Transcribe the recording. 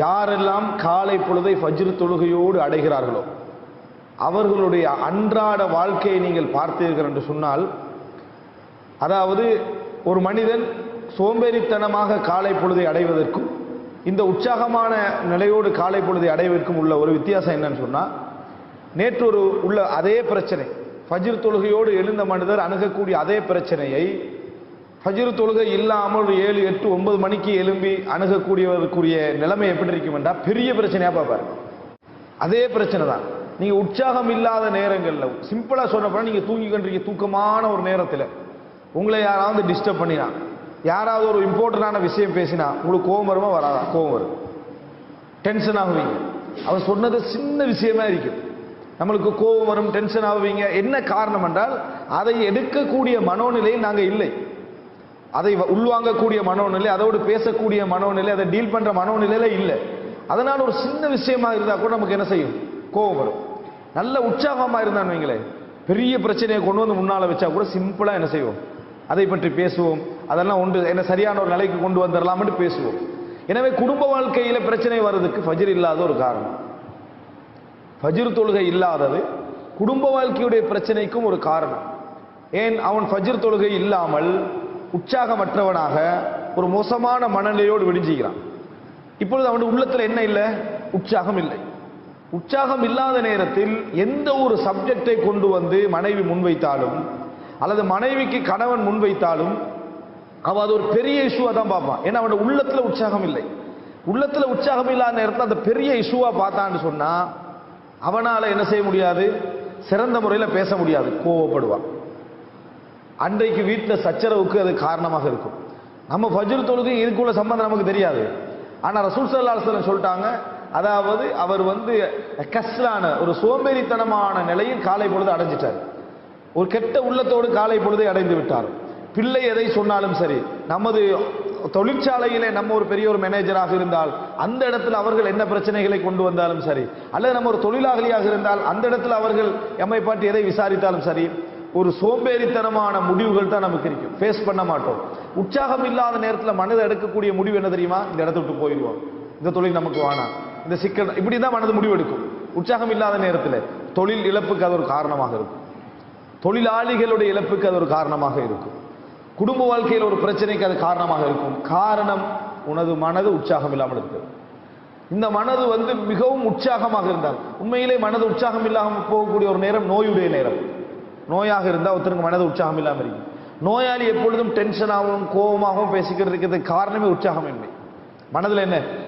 யாரெல்லாம் காலை பொழுதை ஃபஜ்ர் தொழுகையோடு அடைகிறார்களோ அவர்களுடைய அன்றாட வாழ்க்கையை நீங்கள் பார்த்தீர்கள் என்று சொன்னால், அதாவது ஒரு மனிதன் சோம்பேறித்தனமாக காலை பொழுதை அடைவதற்கும் இந்த உற்சாகமான நிலையோடு காலை பொழுதை அடைவதற்கும் உள்ள ஒரு வித்தியாசம் என்னன்னு சொன்னால், நேற்று உள்ள அதே பிரச்சனை ஃபஜ்ர் தொழுகையோடு எழுந்த மனிதர் அணுகக்கூடிய அதே பிரச்சனையை ஃபஜ்ர் தொழுகை இல்லாமல் 7, 8, 9 மணிக்கு எழும்பி அணுகக்கூடியவருக்குரிய நிலைமை எப்படி இருக்கும் என்றால் பெரிய பிரச்சனையாக பார்ப்பார். அதே பிரச்சனை தான். நீங்கள் உற்சாகம் இல்லாத நேரங்களில் சிம்பிளாக சொன்னப்போ நீங்கள் தூங்கிக்கின்ற தூக்கமான ஒரு நேரத்தில் உங்களை யாராவது டிஸ்டர்ப் பண்ணினா, யாராவது ஒரு இம்பார்ட்டண்டான விஷயம் பேசினா உங்களுக்கு கோபம் வருமா வராதா? கோபம் வரும், டென்ஷன் ஆகுவீங்க. அவன் சொன்னது சின்ன விஷயமா இருக்கும், நம்மளுக்கு கோபம் வரும், டென்ஷன் ஆகுவீங்க. என்ன காரணம் என்றால் அதை எடுக்கக்கூடிய மனோநிலையில் நாங்கள் இல்லை, அதை உள்வாங்கக்கூடிய மனோநிலை, அதோடு பேசக்கூடிய மனோநிலை, அதை டீல் பண்ற மனோநிலையில இல்லை. அதனால் ஒரு சின்ன விஷயமா இருந்தா கூட நமக்கு என்ன செய்யும்? கோபம் வரும். நல்ல உற்சாகமா இருந்தான்னு வைங்களேன், பெரிய பிரச்சனையை கொண்டு வந்து முன்னால வச்சா கூட சிம்பிளா என்ன செய்வோம்? அதை பற்றி பேசுவோம். அதெல்லாம் ஒன்று என்ன சரியான ஒரு நிலைக்கு கொண்டு வந்துடலாம்னு பேசுவோம். எனவே குடும்ப வாழ்க்கையில பிரச்சனை வர்றதுக்கு ஃபஜ்ர் இல்லாத ஒரு காரணம். ஃபஜ்ர் தொழுகை இல்லாதது குடும்ப வாழ்க்கையுடைய பிரச்சனைக்கும் ஒரு காரணம். ஏன் அவன் ஃபஜ்ர் தொழுகை இல்லாமல் உற்சாகமற்றவனாக ஒரு மோசமான மனநிலையோடு விடிஞ்சுகிறான். இப்பொழுது அவனுடைய உள்ளத்தில் என்ன இல்லை? உற்சாகம் இல்லை. உற்சாகம் இல்லாத நேரத்தில் எந்த ஒரு சப்ஜெக்டை கொண்டு வந்து மனைவி முன்வைத்தாலும் அல்லது மனைவிக்கு கணவன் முன்வைத்தாலும் அவன் அது ஒரு பெரிய இஷ்யூவா தான் பார்ப்பான். ஏன்னா அவனுடைய உள்ளத்துல உற்சாகம் இல்லை. உள்ளத்துல உற்சாகம் இல்லாத நேரத்தில் அந்த பெரிய இஷ்யூவா பார்த்தான்னு சொன்னா அவனால என்ன செய்ய முடியாது? சிறந்த முறையில் பேச முடியாது, கோவப்படுவான். அன்றைக்கு வீட்டில் சச்சரவுக்கு அது காரணமாக இருக்கும். நம்ம ஃபஜ்ர் தொழுகை இதுக்குள்ள சம்பந்தம் நமக்கு தெரியாது. ஆனால் ரசூல் ஸல்லல்லாஹு அலைஹி வஸல்லம் சொல்லிட்டாங்க, அதாவது அவர் கஸ்லான ஒரு சோம்பேறித்தனமான நிலையில் காலை பொழுது அடைஞ்சிட்டார். ஒரு கெட்ட உள்ளத்தோடு காலை பொழுதை அடைந்து விட்டார். பிள்ளை எதை சொன்னாலும் சரி, நமது தொழிற்சாலையிலே நம்ம ஒரு பெரிய ஒரு மேனேஜராக இருந்தால் அந்த இடத்துல அவர்கள் என்ன பிரச்சனைகளை கொண்டு வந்தாலும் சரி, அல்லது நம்ம ஒரு தொழிலாளியாக இருந்தால் அந்த இடத்துல அவர்கள் எம்மை பாட்டி எதை விசாரித்தாலும் சரி, ஒரு சோம்பேறித்தனமான முடிவுகள் தான் நமக்கு இருக்கும். ஃபேஸ் பண்ண மாட்டோம். உற்சாகம் இல்லாத நேரத்தில் மனதை எடுக்கக்கூடிய முடிவு என்ன தெரியுமா? இந்த இடத்த விட்டு போயிடுவோம், இந்த தொழில் நமக்கு வேணாம், இந்த சிக்கல், இப்படிதான் மனது முடிவு எடுக்கும். உற்சாகம் இல்லாத நேரத்தில் தொழில் இழப்புக்கு அது ஒரு காரணமாக இருக்கும், தொழிலாளிகளுடைய இழப்புக்கு அது ஒரு காரணமாக இருக்கும், குடும்ப வாழ்க்கையில் ஒரு பிரச்சனைக்கு அது காரணமாக இருக்கும். காரணம் உனது மனது உற்சாகம் இல்லாமல் இருக்கிறது. இந்த மனது மிகவும் உற்சாகமாக இருந்தால், உண்மையிலே மனது உற்சாகம் இல்லாமல் போகக்கூடிய ஒரு நேரம் நோயுடைய நேரம். நோயாக இருந்தால் ஒருத்தருக்கு மனது உற்சாகம் இல்லாமல் இருக்கும். நோயாளி எப்பொழுதும் டென்ஷனாகவும் கோபமாகவும் பேசிக்கிட்டு இருக்கிறதுக்கு காரணமே உற்சாகம் இல்லை. மனதில் என்ன